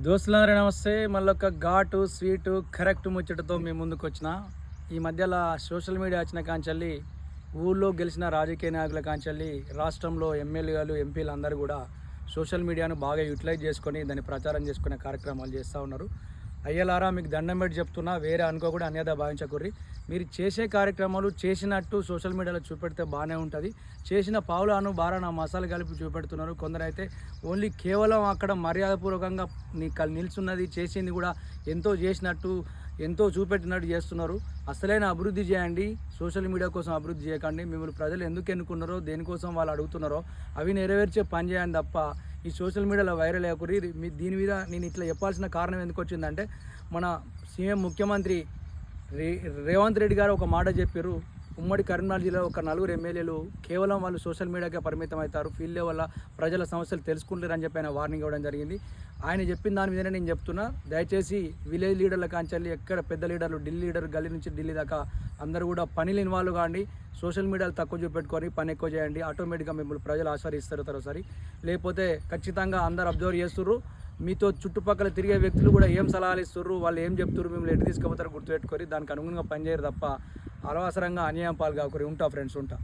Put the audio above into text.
దోస్తులందరూ నమస్తే. మళ్ళొక ఘాటు sweet correct ముచ్చటతో మీ ముందుకు వచ్చిన. ఈ మధ్యలో సోషల్ మీడియా వచ్చిన కాంచెల్లి ఊళ్ళో గెలిచిన రాజకీయ నాయకుల కాంచెల్లి రాష్ట్రంలో ఎమ్మెల్యేలు ఎంపీలు అందరూ కూడా సోషల్ మీడియాను బాగా యూటిలైజ్ చేసుకొని దాన్ని ప్రచారం చేసుకునే కార్యక్రమాలు చేస్తూ ఉన్నారు. అయ్యలారా మీకు దండం పెట్టి చెప్తున్నా, వేరే అనుకోకుండా అన్యదా భావించకూర్రి. మీరు చేసే కార్యక్రమాలు చేసినట్టు సోషల్ మీడియాలో చూపెడితే బాగానే ఉంటుంది. చేసిన పావులాను బారాన మసాలా కలిపి చూపెడుతున్నారు. కొందరైతే ఓన్లీ కేవలం అక్కడ మర్యాదపూర్వకంగా నిల్చున్నది చేసింది కూడా ఎంతో చేసినట్టు ఎంతో చూపెట్టినట్టు చేస్తున్నారు. అసలైన అభివృద్ధి చేయండి, సోషల్ మీడియా కోసం అభివృద్ధి చేయకండి. మిమ్మల్ని ప్రజలు ఎందుకు ఎన్నుకున్నారో దేనికోసం వాళ్ళు అడుగుతున్నారో అవి నెరవేర్చే పని చేయండి తప్ప ఈ సోషల్ మీడియాలో వైరల్ అయ్యకూరి. దీని మీద నేను ఇట్లా చెప్పాల్సిన కారణం ఎందుకు వచ్చిందంటే, మన సీఎం ముఖ్యమంత్రి రేవంత్ రెడ్డి గారు ఒక మాట చెప్పారు. ఉమ్మడి కరీంనగర్ జిల్లాలో ఒక 4 ఎమ్మెల్యేలు కేవలం వాళ్ళు సోషల్ మీడియాకే పరిమితం అవుతారు, ఫీల్డ్ వల్ల ప్రజల సమస్యలు తెలుసుకుంటారు అని చెప్పి ఆయన వార్నింగ్ ఇవ్వడం జరిగింది. ఆయన చెప్పిన దాని మీదనే నేను చెప్తున్నా. దయచేసి విలేజ్ లీడర్ల కాంచెల్లి ఎక్కడ పెద్ద లీడర్లు, ఢిల్లీ లీడర్ గల్లీ నుంచి ఢిల్లీ దాకా అందరూ కూడా పనిలో ఇన్వాల్వ్ కాండి. సోషల్ మీడియాలో తక్కువ చూపెట్టుకొని పని ఎక్కువ చేయండి. ఆటోమేటిక్గా మిమ్మల్ని ప్రజలు ఆస్వాదిస్తారు తరోసారి. లేకపోతే ఖచ్చితంగా అందరు అబ్జర్వ్ చేస్తుర్రు. మీతో చుట్టుపక్కల తిరిగే వ్యక్తులు కూడా ఏం సలహాలు ఇస్తుర్రు, వాళ్ళు ఏం చెప్తుర్రు, మిమ్మల్ని ఎటు తీసుకుపోతారో గుర్తుపెట్టుకొని దానికి అనుగుణంగా పనిచేయరు తప్ప అనవసరంగా అన్యాయం పాలు కాకూరి. ఉంటా ఫ్రెండ్స్, ఉంటా.